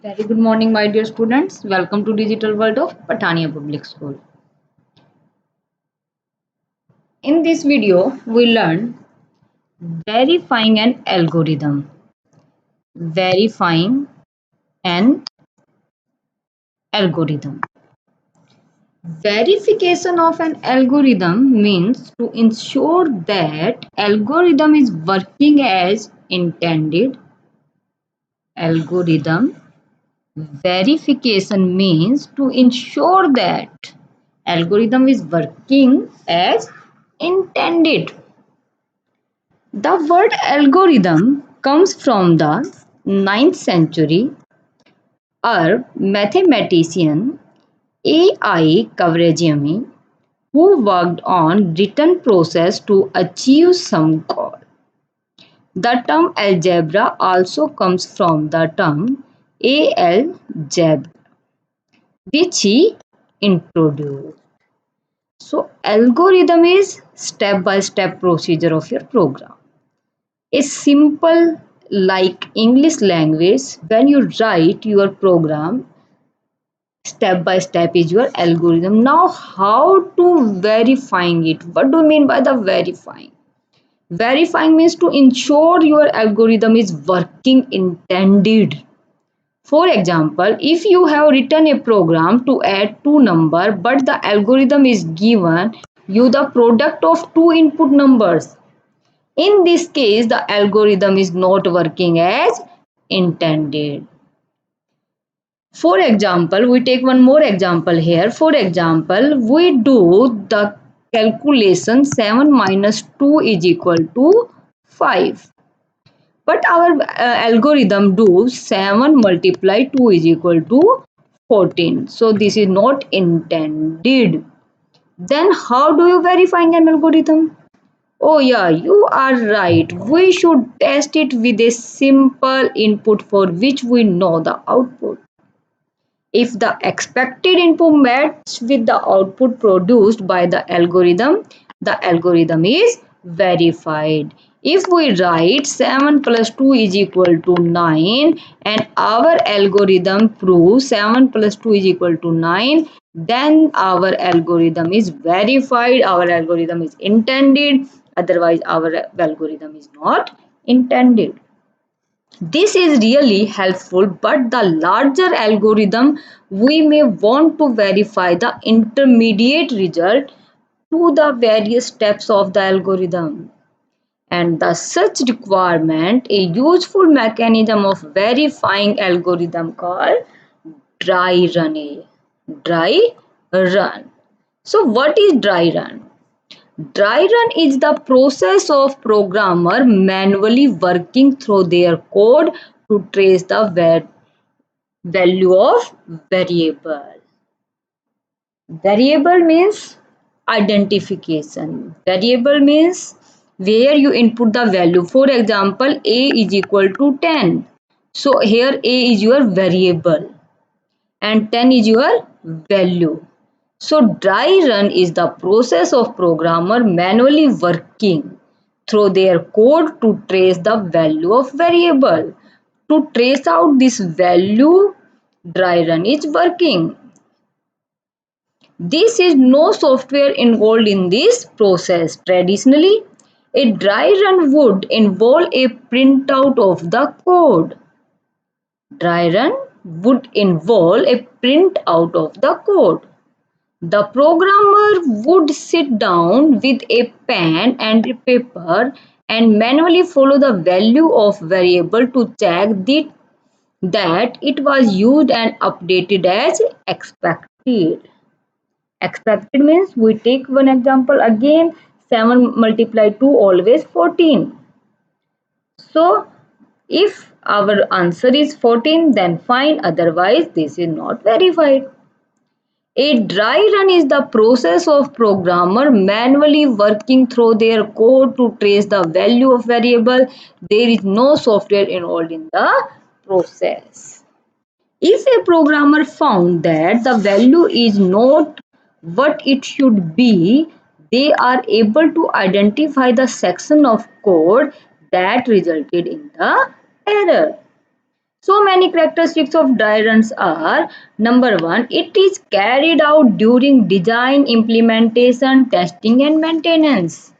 Very good morning, my dear students. Welcome to Digital World of Patania Public School. In this video, we learn verifying an algorithm. Verifying an algorithm. Verification of an algorithm means to ensure that algorithm is working as intended. Algorithm verification means to ensure that algorithm is working as intended. The word algorithm comes from the 9th century Arab mathematician A.I. Khwarizmi, who worked on written process to achieve some goal. The term algebra also comes from the term algebra, which he introduced. So algorithm is step-by-step procedure of your program. A simple like English language, when you write your program, step by step is your algorithm. Now, how to verifying it? What do you mean by the verifying? Verifying means to ensure your algorithm is working intended. For example, if you have written a program to add two numbers, but the algorithm is given you the product of two input numbers. In this case, the algorithm is not working as intended. For example, we take one more example here. For example, we do the calculation 7 minus 2 is equal to 5. But our algorithm do 7 multiply 2 is equal to 14. So this is not intended. Then how do you verify an algorithm? Oh yeah, you are right. We should test it with a simple input for which we know the output. If the expected input matches with the output produced by the algorithm is verified. If we write 7 plus 2 is equal to 9 and our algorithm proves 7 plus 2 is equal to 9, then our algorithm is verified, our algorithm is intended, otherwise our algorithm is not intended. This is really helpful, but the larger algorithm we may want to verify the intermediate result to the various steps of the algorithm. And the such requirement a useful mechanism of verifying algorithm called dry run. Dry run. So what is dry run? Dry run is the process of programmer manually working through their code to trace the value of variable. Variable means identification. Variable means where you input the value. For example, a is equal to 10. So here a is your variable and 10 is your value. So dry run is the process of programmer manually working through their code to trace the value of variable. To trace out this value, dry run is working. This is no software involved in this process. Traditionally, a dry run would involve a printout of the code. Dry run would involve a printout of the code. The programmer would sit down with a pen and a paper and manually follow the value of variable to check that it was used and updated as expected. Expected means we take one example again, 7 multiplied 2 always 14. So if our answer is 14 then fine, otherwise this is not verified. A dry run is the process of programmer manually working through their code to trace the value of variable. There is no software involved in the process. If a programmer found that the value is not what it should be, they are able to identify the section of code that resulted in the error. So many characteristics of dry runs are: number one, it is carried out during design, implementation, testing, and maintenance.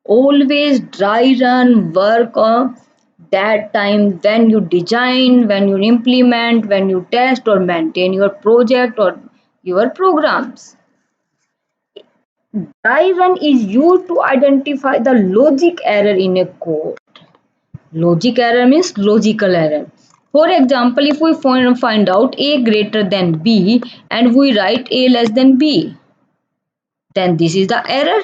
Always dry run work on that time when you design, when you implement, when you test or maintain your project or your programs. Dry run is used to identify the logic error in a code. Logic error means logical error. For example, if we find out a greater than b and we write a less than b, then this is the error.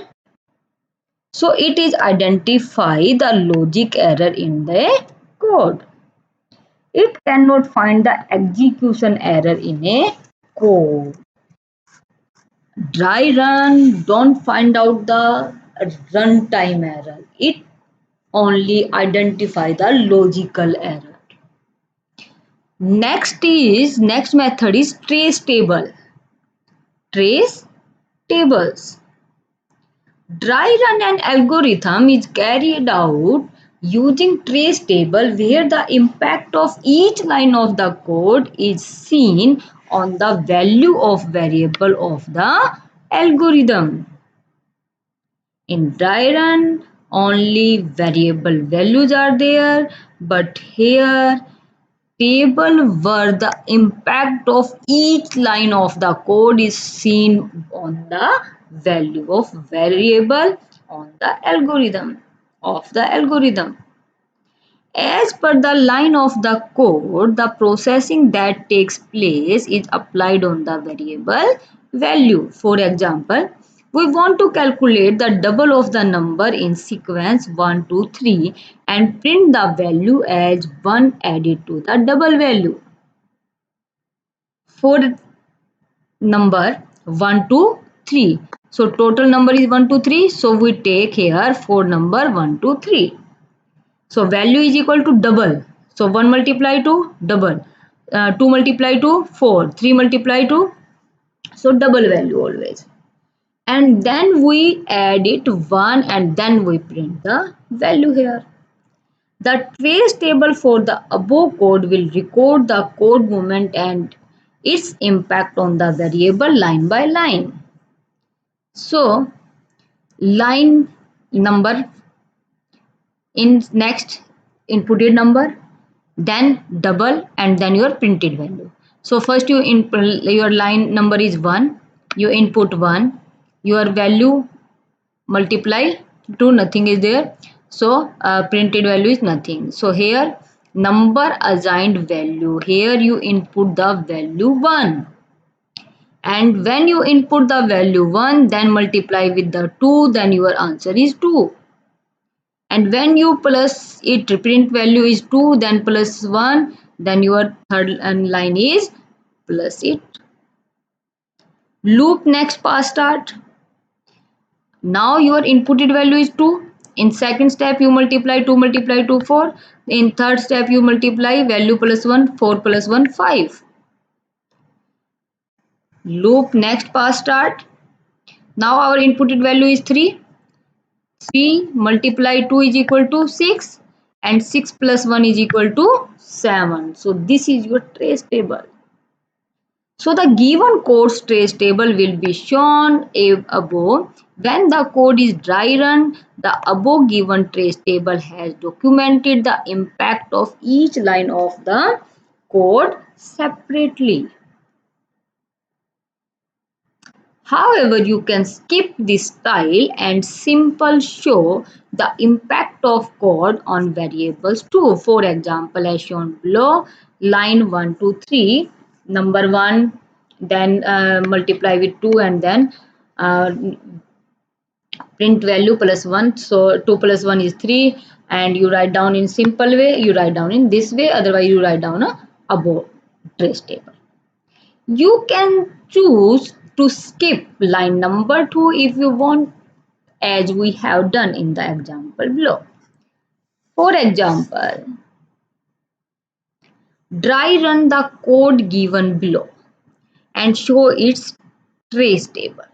So it is identify the logic error in the code. It cannot find the execution error in a code. Dry run don't find out the runtime error. It only identify the logical error. Next method is trace table. Trace tables. Dry run an algorithm is carried out using trace table where the impact of each line of the code is seen on the value of variable of the algorithm. In dry run, only variable values are there, but here table where the impact of each line of the code is seen on the value of variable on the algorithm of the algorithm. As per the line of the code, the processing that takes place is applied on the variable value. For example, we want to calculate the double of the number in sequence 1, 2, 3 and print the value as 1 added to the double value. For number 1, 2, 3. So total number is 1, 2, 3. So we take here for number 1, 2, 3. So value is equal to double. So 1 multiply to double. 2 multiply to 4. 3 multiply to, so double value always. And then we add it 1 and then we print the value here. The trace table for the above code will record the code movement and its impact on the variable line by line. So line number in next inputted number, then double and then your printed value. So first you input your line number is 1, you input 1, your value multiply to nothing is there, so printed value is nothing. So here number assigned value, here you input the value 1 and when you input the value 1 then multiply with the 2, then your answer is 2. And when you plus it, print value is 2, then plus 1, then your third line is plus it. Loop next pass start. Now your inputted value is 2. In second step you multiply 2 multiply 2 4. In third step you multiply value plus 1, 4 plus 1 5. Loop next pass start. Now our inputted value is 3. 3 multiply 2 is equal to 6 and 6 plus 1 is equal to 7. So this is your trace table. So the given code's trace table will be shown above. When the code is dry run, the above given trace table has documented the impact of each line of the code separately. However, you can skip this style and simple show the impact of code on variables too. For example, as shown below, line 1, 2, 3, number 1, then multiply with 2 and then uh, print value plus 1. So 2 plus 1 is 3 and you write down in simple way, you write down in this way, otherwise you write down a above trace table. You can choose to skip line number 2 if you want, as we have done in the example below. For example, dry run the code given below and show its trace table.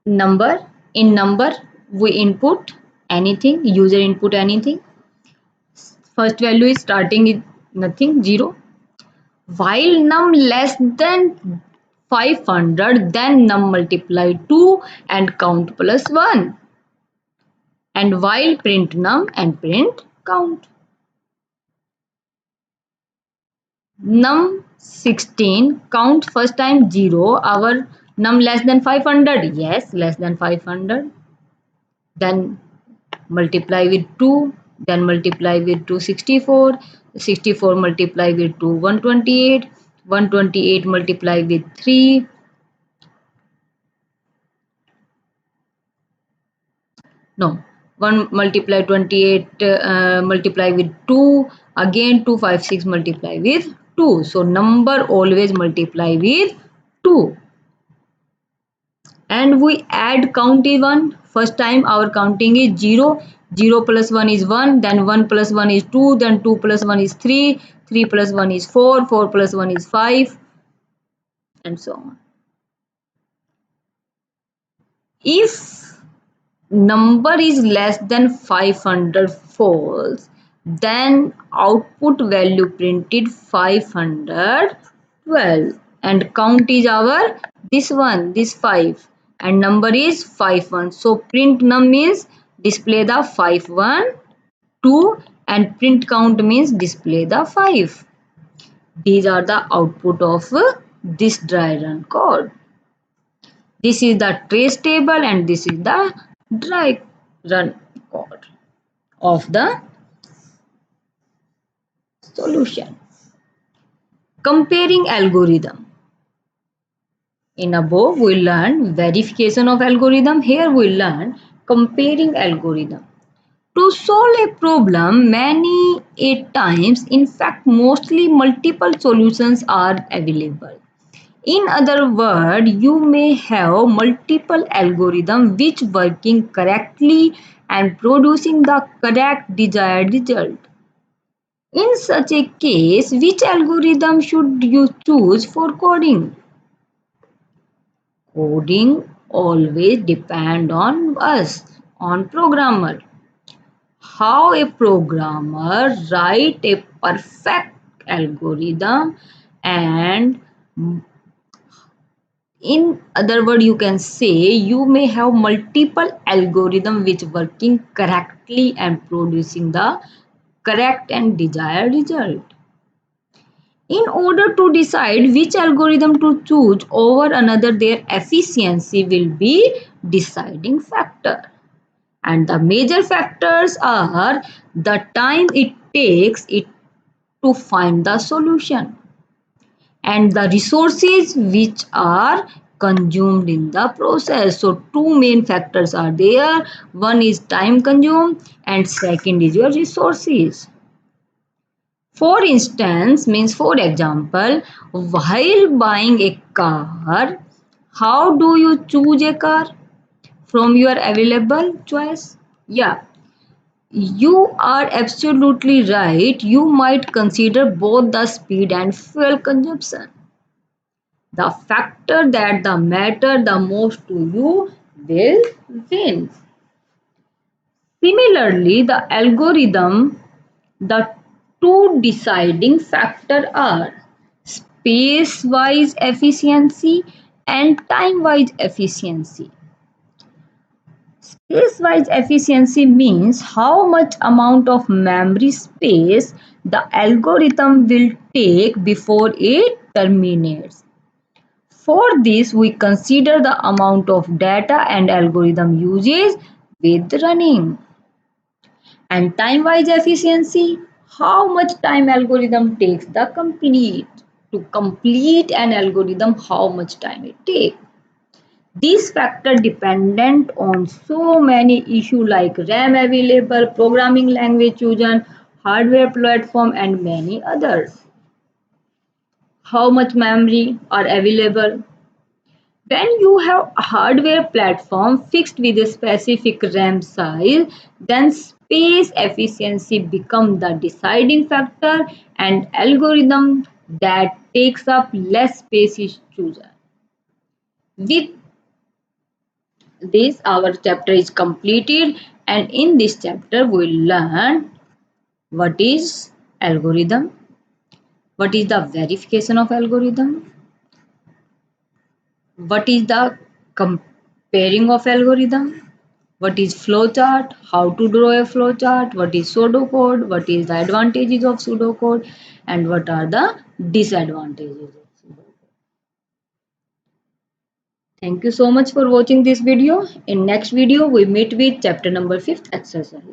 Number, in number we input anything, user input anything. First value is starting with nothing, 0. While num less than 500, then num multiply 2 and count plus 1. And while print num and print count. Num 16 count first time 0. Our num less than 500. Yes, less than 500. Then multiply with 2, then multiply with 264, 64 multiply with 2 128, 128 multiply with 3, no, 1 multiply 28 multiply with 2, again 256 multiply with 2. So number always multiply with 2. And we add count is 1. First time our counting is 0. 0 plus 1 is 1, then 1 plus 1 is 2, then 2 plus 1 is 3, 3 plus 1 is 4, 4 plus 1 is 5, and so on. If number is less than 500 false, then output value printed 512, and count is our this one, this 5, and number is 51. So print num means display the 512, and print count means display the 5. These are the output of this dry run code. This is the trace table and this is the dry run code of the solution. Comparing algorithm. In above we learn verification of algorithm. Here we learn comparing algorithm. To solve a problem many a times, in fact mostly multiple solutions are available. In other words, you may have multiple algorithms which working correctly and producing the correct desired result. In such a case, which algorithm should you choose for coding? Coding always depend on us, on programmer. How a programmer write a perfect algorithm, and in other word you can say you may have multiple algorithm which working correctly and producing the correct and desired result. In order to decide which algorithm to choose over another, their efficiency will be deciding factor. And the major factors are the time it takes it to find the solution and the resources which are consumed in the process. So two main factors are there. One is time consumed and second is your resources. For instance, means for example, while buying a car, how do you choose a car? From your available choice? Yeah, you are absolutely right. You might consider both the speed and fuel consumption. The factor that the matter the most to you will win. Similarly, the algorithm, the two deciding factor are space-wise efficiency and time-wise efficiency. Space-wise efficiency means how much amount of memory space the algorithm will take before it terminates. For this, we consider the amount of data and algorithm uses with running. And time-wise efficiency, how much time algorithm takes the complete. To complete an algorithm, how much time it takes. These factors dependent on so many issues like RAM available, programming language chosen, hardware platform and many others. How much memory are available? When you have a hardware platform fixed with a specific RAM size, then space efficiency becomes the deciding factor and algorithm that takes up less space is chosen. With this, our chapter is completed, and in this chapter we learn What is algorithm? What is the verification of algorithm? What is the comparing of algorithm? What is flowchart? How to draw a flowchart? What is pseudocode? What is the advantages of pseudocode? And what are the disadvantages of pseudocode? Thank you so much for watching this video. In next video, we meet with chapter number 5 exercise.